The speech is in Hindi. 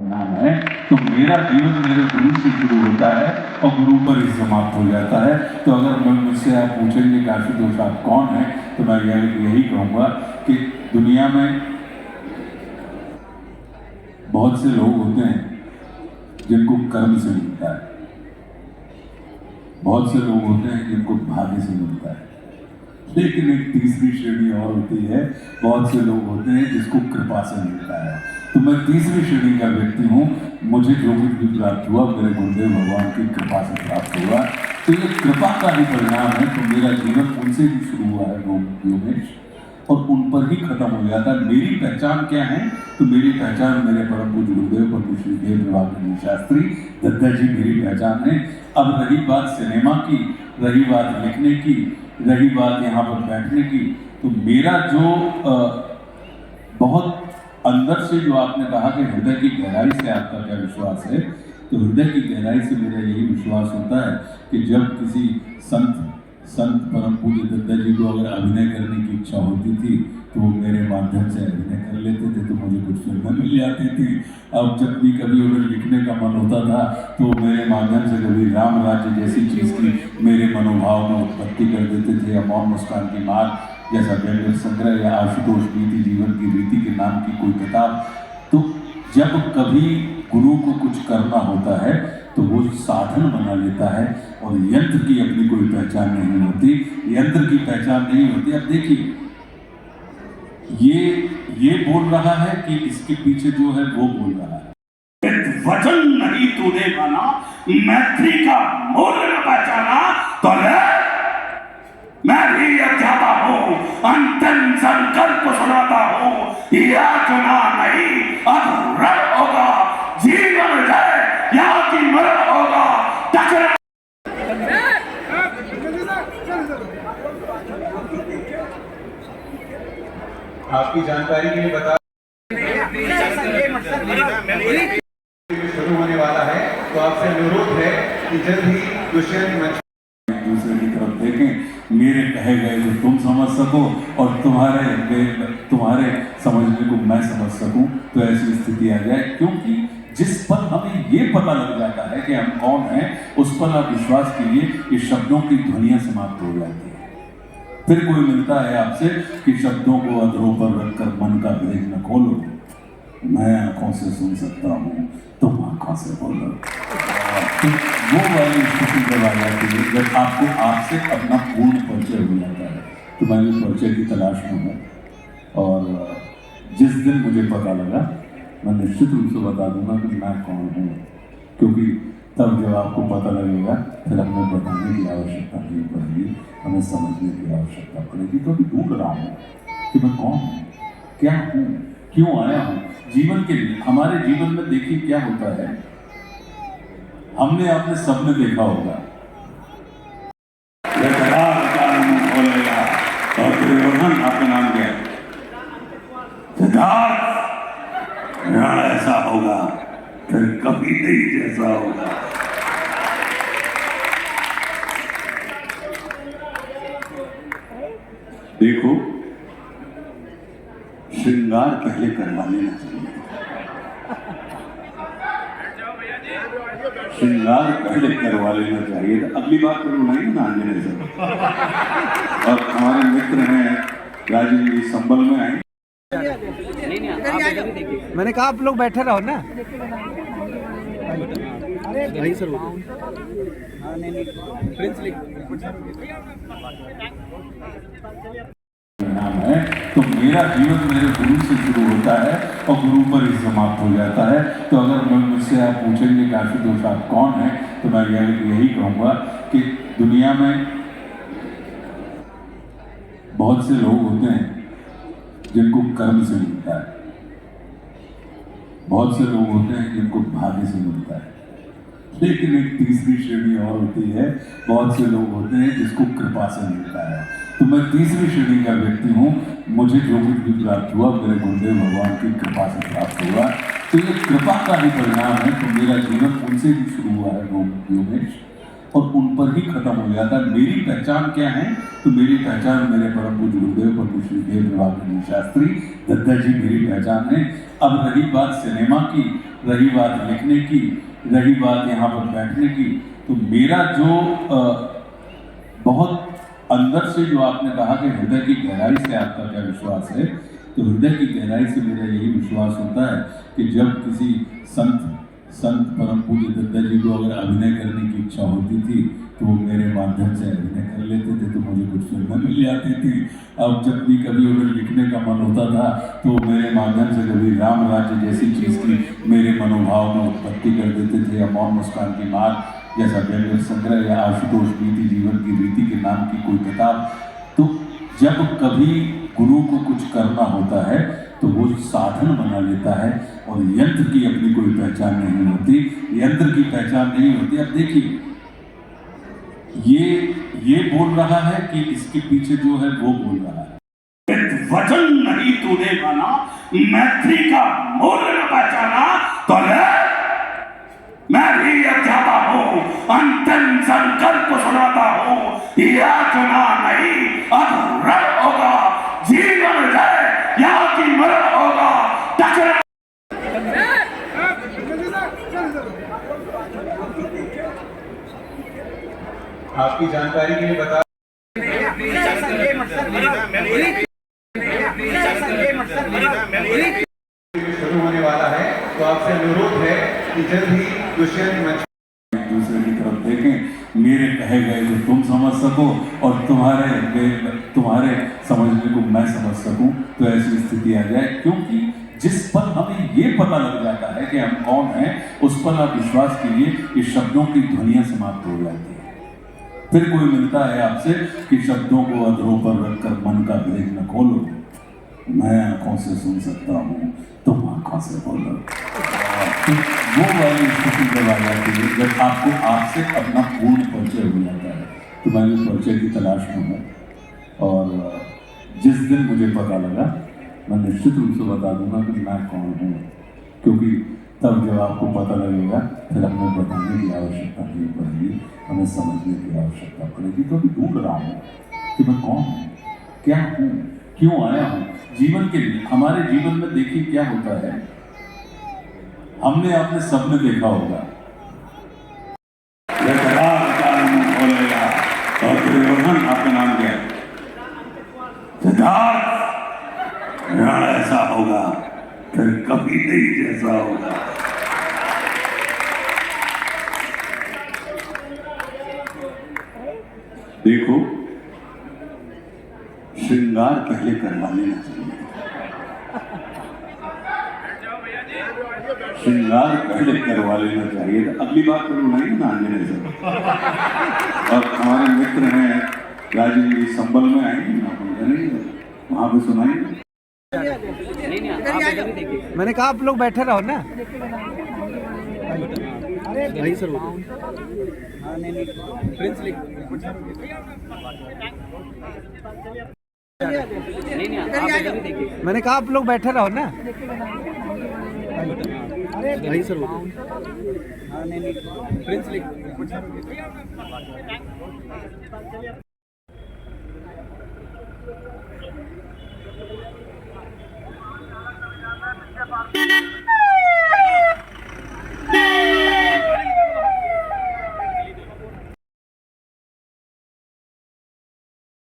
नाम है, तो मेरा जीवन मेरे गुरु से शुरू होता है और गुरु पर ही समाप्त हो जाता है। तो अगर मैं मुझसे आप पूछेंगे कि आशुतोष आप कौन है, तो मैं यही कहूँगा कि दुनिया में बहुत से लोग होते हैं जिनको कर्म से मिलता है, बहुत से लोग होते हैं जिनको भाग्य से मिलता है, लेकिन एक तीसरी श्रेणी और होती है, बहुत से लोग होते हैं जिसको कृपा से मिलता है। तो मैं तीसरी श्रेणी का व्यक्ति हूँ। मुझे जो कुछ भी प्राप्त हुआ मेरे गुरुदेव भगवान की कृपा से प्राप्त हुआ। तो ये कृपा का ही परिणाम है। तो मेरा जीवन उनसे ही शुरू हुआ है योगेश, और उन पर ही खत्म हो जाता है। मेरी पहचान क्या है? तो मेरी पहचान मेरे परम पूज्य गुरुदेव पंडित श्री देव प्रभाकर शास्त्री दद्दा जी मेरी पहचान है। अब रही बात सिनेमा की, रही बात लिखने की, रही बात यहाँ पर बैठने की, तो मेरा जो बहुत अंदर से जो आपने कहा कि हृदय की गहराई से आपका क्या विश्वास है, तो हृदय की गहराई से मेरा यही विश्वास होता है कि जब किसी संत परम पूज्य दद्दा जी को अगर अभिनय करने की इच्छा होती थी तो वो मेरे माध्यम से अभिनय कर लेते थे, तो मुझे कुछ फिल्में मिल जाती थी। अब जब भी कभी उन्हें लिखने का मन होता था तो मेरे माध्यम से कभी राम राज्य जैसी चीज़ की मेरे मनोभाव में उत्पत्ति कर देते थे, या मौन मुस्कान की मार जैसा व्यंग्य संग्रह, या आशुतोष नीति जीवन की रीति के नाम की कोई किताब। तो जब कभी गुरु को कुछ करना होता है तो वो साधन बना लेता है, और यंत्र की अपनी कोई पहचान नहीं होती, यंत्र की पहचान नहीं होती। अब देखिए, ये बोल रहा है कि इसके पीछे जो है वो बोल रहा है, वचन नहीं तूने माना, मैत्री का मूल्य न पहचाना, तो मैं भी जाता हूँ, अंतिम संकल्प सुनाता हूँ, याचना नहीं अब रण होगा, जीवन जय या कि मरण होगा। आपकी जानकारी के लिए बता शुरू होने वाला है, तो आपसे अनुरोध है कि जल्द ही दुष्यंत मंच दूसरे की तरफ देखें, मेरे कहे गए जो तुम समझ सको और तुम्हारे समझने को मैं समझ सकूं, तो ऐसी स्थिति आ जाए। क्योंकि जिस पर हमें ये पता लग जाता है कि हम कौन हैं, उस पर आप विश्वास कीजिए कि शब्दों की ध्वनियां समाप्त हो जाती है। फिर कोई मिलता है आपसे कि शब्दों को अधरों पर रखकर मन का भेद न खोलो, मैं आंखों से सुन सकता हूँ, तुम आंखों से बोलो। तो वो वाली स्थिति जब आ जाती है, जब आपको आपसे अपना पूर्ण परिचय हो जाता है। तो मैं भी परिचय की तलाश में हूँ, और जिस दिन मुझे पता लगा मैं निश्चित रूप से बता दूंगा कि मैं कौन हूँ, क्योंकि तब जब आपको पता लगेगा फिर हमें बताने की आवश्यकता नहीं पड़ेगी, हमें समझने की आवश्यकता पड़ेगी। तो अभी ढूंढ रहा हूँ कि मैं कौन हूँ, क्या हूँ, क्यों आया हूँ जीवन के लिए। हमारे जीवन में देखिए क्या होता है, हमने अपने सपने देखा होगा, और दुर्योधन आपका नाम क्या है, सिद्धार्थ, ऐसा होगा फिर कभी नहीं जैसा होगा। देखो, श्रृंगार पहले करवा लेना चाहिए, श्रृंगार पहले करवा लेना चाहिए। तो अगली बार करो नहीं ना आंजने से। और हमारे मित्र हैं राजेंद्र जी संबल में आए। मैंने कहा आप लोग बैठे रहो ना। नहीं सर, नाम है, तो मेरा जीवन मेरे गुरु से शुरू होता है और गुरु पर ही समाप्त हो जाता है। तो अगर मैं मुझसे आप पूछेंगे कि आशुतोष आप कौन है, तो मैं यही कहूँगा कि दुनिया में बहुत से लोग होते हैं जिनको कर्म से मिलता है, बहुत से लोग होते हैं जिनको भाग्य से मिलता है, लेकिन एक तीसरी श्रेणी और होती है, बहुत से लोग होते हैं जिसको कृपा से मिलता है। तो मैं तीसरी श्रेणी का व्यक्ति हूँ। मुझे जो कुछ भी प्राप्त हुआ मेरे गुरुदेव भगवान की कृपा से प्राप्त हुआ। तो ये कृपा का ही परिणाम है। तो मेरा जीवन उनसे भी शुरू हुआ है योगेश, और उन पर ही खत्म हो जाता है। मेरी पहचान क्या है? तो मेरी पहचान मेरे परम पूज्य गुरुदेव पंडित श्री देव प्रभाकर शास्त्री दद्दा जी मेरी पहचान है। अब रही बात सिनेमा की, रही बात लिखने की, रही बात यहाँ पर बैठने की, तो मेरा जो बहुत अंदर से जो आपने कहा कि हृदय की गहराई से आपका क्या विश्वास है, तो हृदय की गहराई से मेरा यही विश्वास होता है कि जब किसी संत परम पूज्य दत्ता जी को अगर अभिनय करने की इच्छा होती थी तो वो मेरे माध्यम से अभिनय कर लेते थे, तो मुझे कुछ फिल्में मिल जाती थी। अब जब भी कभी उन्हें लिखने का मन होता था तो मेरे माध्यम से कभी राम राज्य जैसी चीज़ की मेरे मनोभाव में उत्पत्ति कर देते थे, या मौन मुस्कान की मार जैसा व्यंग्य संग्रह, या आशुतोष नीति जीवन की रीति के नाम की कोई किताब। तो जब कभी गुरु को कुछ करना होता है तो वो साधन बना लेता है, और यंत्र की अपनी कोई पहचान नहीं होती, यंत्र की पहचान नहीं होती। अब देखिए, ये बोल रहा है कि इसके पीछे जो है वो बोल रहा है, वचन नहीं तूने माना, मैत्री का मूल्य न पहचाना, तो मैं भी जाता हूँ, अंतिम संकल्प सुनाता हूँ, याचना नहीं अब रब होगा, जीवन है या कि मरण होगा। आपकी जानकारी के लिए बता शुरू होने वाला है, तो आपसे अनुरोध है कि जल्द ही दुष्यंत मंच एक दूसरे की तरफ देखें, मेरे कहे गए जो तुम समझ सको और तुम्हारे समझने को मैं समझ सकूं, तो ऐसी स्थिति आ जाए। क्योंकि जिस पल हमें ये पता लग जाता है कि हम कौन हैं, उस पल आप विश्वास कीजिए कि शब्दों की ध्वनियां समाप्त हो जाती है। फिर कोई मिलता है आपसे कि शब्दों को अधरों पर रखकर मन का भेद न खोलो, मैं आंखों से सुन सकता हूँ, तुम आंखों से बोलो। तो वो वाली स्थिति जब आ जाती है, जब आपको आपसे अपना पूर्ण परिचय हो जाता है। तो मैं भी परिचय की तलाश में हूँ, और जिस दिन मुझे पता लगा, मैं निश्चित रूप से बता दूंगा कि मैं कौन हूँ, क्योंकि तब जब आपको पता लगेगा फिर हमें बताने की आवश्यकता नहीं पड़ेगी, हमें समझने की आवश्यकता पड़ेगी। तो मैं ढूंढ रहा हूँ कि मैं कौन हूँ, क्या हूँ, क्यों आया हूँ जीवन के लिए। हमारे जीवन में देखिए क्या होता है, हमने आपने सबने देखा होगा, और दुर्योधन आपका नाम क्या है, सिद्धार्थ, ऐसा होगा फिर कभी नहीं जैसा होगा। देखो, श्रृंगार पहले करवा लेना चाहिए, श्रृंगार पहले करवा लेना चाहिए। तो अगली बार तो नहीं ना आंजने से, और हमारे मित्र हैं राजीव जी संबल में आएंगे, वहां पे सुनाएंगे। मैंने कहा आप लोग बैठे रहो ना। नहीं सर, मैंने कहा आप लोग बैठे रहो ना। नहीं सर, Thank you.